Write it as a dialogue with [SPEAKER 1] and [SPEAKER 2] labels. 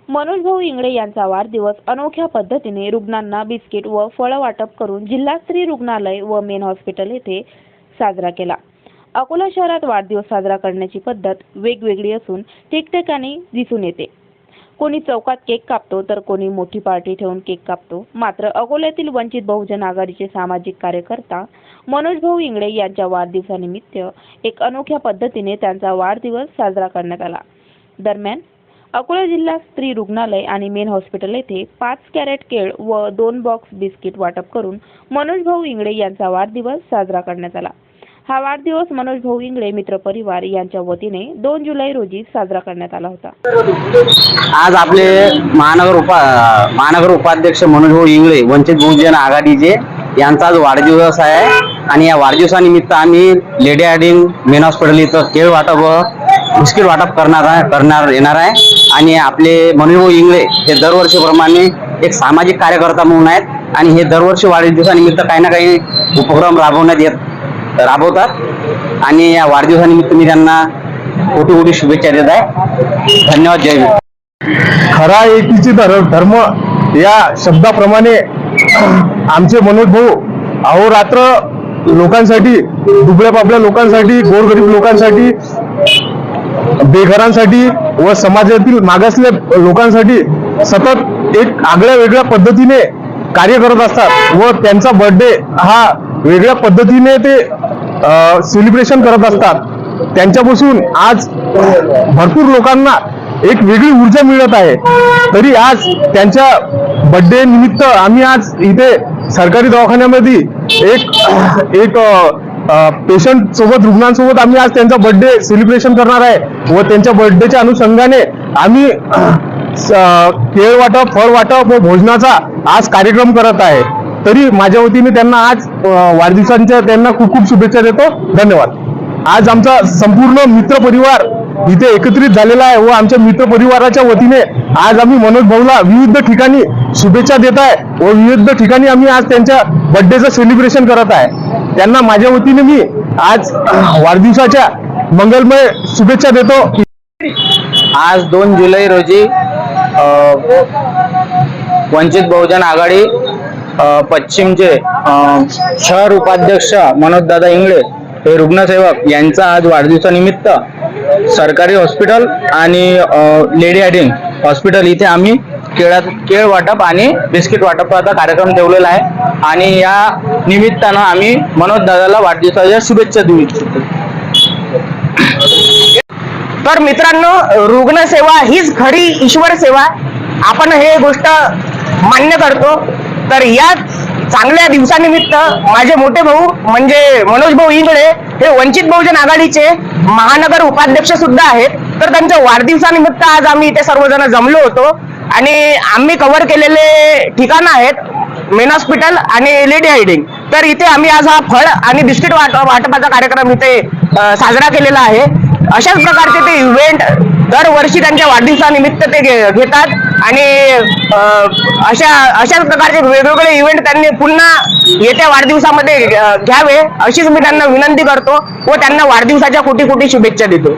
[SPEAKER 1] मनोज भाऊ इंगळे यांचा वाढदिवस अनोख्या पद्धतीने रुग्णांना बिस्किट व फळ वाटप करून जिल्हा स्त्री रुग्णालय व मेन हॉस्पिटल येथे साजरा केला। अकोला शहरात वाढदिवस साजरा करण्याची पद्धत वेगवेगळी असून ठिकठिकाणी दिसून येते। कोणी चौकात केक कापतो तर कोणी मोठी पार्टी ठेवून केक कापतो। मात्र अकोल्यातील वंचित बहुजन आघाडीचे सामाजिक कार्यकर्ता मनोज भाऊ इंगळे यांच्या वाढदिवसानिमित्त एक अनोख्या पद्धतीने त्यांचा वाढदिवस साजरा करण्यात आला। दरम्यान अकोला जिल्हा स्त्री रुग्णालय आणि मेन हॉस्पिटल येथे 5 कॅरेट केळ व 2 बॉक्स बिस्किट वाटप करून मनोज भाऊ इंगळे यांचा वाढदिवस साजरा करण्यात आला। हा वाढदिवस मनोज भाऊ इंगळे मित्र परिवार यांच्या वतीने 2 जुलै रोजी साजरा करण्यात आला होता।
[SPEAKER 2] आज आपले महानगर उपाध्यक्ष मनोज भाऊ इंगळे वंचित बहुजन आघाडीचे यांचा आज वाढदिवस आहे आणि या वाढदिवसानिमित्त आम्ही लेडी हार्डिंग मेन हॉस्पिटल इथं केळ वाटप व बिस्किट वाटप करणार येणार आहे। आणि आपले मनोज भाऊ इंगळे हे दरवर्षीप्रमाणे एक सामाजिक कार्यकर्ता म्हणून आहेत आणि हे दरवर्षी वाढदिवसानिमित्त काही ना काही उपक्रम राबवतात आणि या वाढदिवसानिमित्त मी त्यांना कोटी शुभेच्छा देत आहे। धन्यवाद। जय भीम।
[SPEAKER 3] खरा एकीचे धर्म या शब्दाप्रमाणे आमचे मनोज भाऊ अहोरात्र लोकांसाठी, दुबळ्या पापल्या लोकांसाठी, गोरगरीब लोकांसाठी, बेघरांसाठी व समाजातील मागासलेल्या लोकांसाठी सतत एक आगळ्या वेगळ्या पद्धतीने कार्य करत असतात व त्यांचा बर्थडे हा वेगळ्या पद्धतीने ते सेलिब्रेशन करत असतात। त्यांच्यापासून आज भरपूर लोकांना एक वेगळी ऊर्जा मिळत आहे। तरी आज त्यांच्या बर्थडे निमित्त आम्ही आज इथे सरकारी दवाखान्यामध्ये एक पेशंट सोबत, रुग्णांसोबत आम्ही आज त्यांचा बर्थडे सेलिब्रेशन करणार आहे व त्यांच्या बर्थडेच्या अनुषंगाने आम्ही केळ वाटप, फळ वाटप व भोजनाचा आज कार्यक्रम करत आहे। तरी माझ्या वतीने त्यांना आज वाढदिवसांच्या त्यांना खूप शुभेच्छा देतो। धन्यवाद। आज आमचा संपूर्ण मित्र परिवार इथे एकत्रित झालेला आहे व आमच्या मित्र परिवाराच्या वतीने आज आम्ही मनोज भाऊला विविध ठिकाणी शुभेच्छा देत आहे व विविध ठिकाणी आम्ही आज त्यांच्या बर्थडेचं सेलिब्रेशन करत आहे। त्यांना माझ्या वतीने मी आज वाढदिवसाच्या मंगलमय शुभेच्छा देतो।
[SPEAKER 2] आज 2 जुलै रोजी वंचित बहुजन आघाडी पश्चिमचे शहर उपाध्यक्ष मनोज दादा इंगळे हे रुग्णसेवक यांचा आज वाढदिवसानिमित्त सरकारी हॉस्पिटल आणि लेडी हार्डिंग हॉस्पिटल इथे आम्ही केळ वाटप आणि बिस्किट वाटपाचा कार्यक्रम ठेवलेला आहे आणि या निमित्तानं आम्ही मनोज दादाला वाढदिवसाच्या शुभेच्छा देऊ इच्छितो।
[SPEAKER 4] तर मित्रांनो, रुग्णसेवा हीच खरी ईश्वर सेवा, आपण हे गोष्ट मान्य करतो। तर या चांगल्या दिवसानिमित्त माझे मोठे भाऊ म्हणजे मनोज भाऊ इंगळे हे वंचित बहुजन आघाडीचे महानगर उपाध्यक्ष सुद्धा आहेत। तर त्यांच्या वाढदिवसानिमित्त आज आम्ही इथे सर्वजण जमलो होतो आणि आम्ही कव्हर केलेले ठिकाणं आहेत मेन हॉस्पिटल आणि लेडी हार्डिंग। तर इथे आम्ही आज हा फळ आणि बिस्किट वाटपाचा कार्यक्रम इथे साजरा केलेला आहे। अशाच प्रकारचे ते इव्हेंट दरवर्षी त्यांच्या वाढदिवसानिमित्त ते घेतात आणि अशाच प्रकारचे वेगवेगळे इव्हेंट त्यांनी पुन्हा येत्या वाढदिवसामध्ये घ्यावे अशीच मी त्यांना विनंती करतो व त्यांना वाढदिवसाच्या कोटी शुभेच्छा देतो।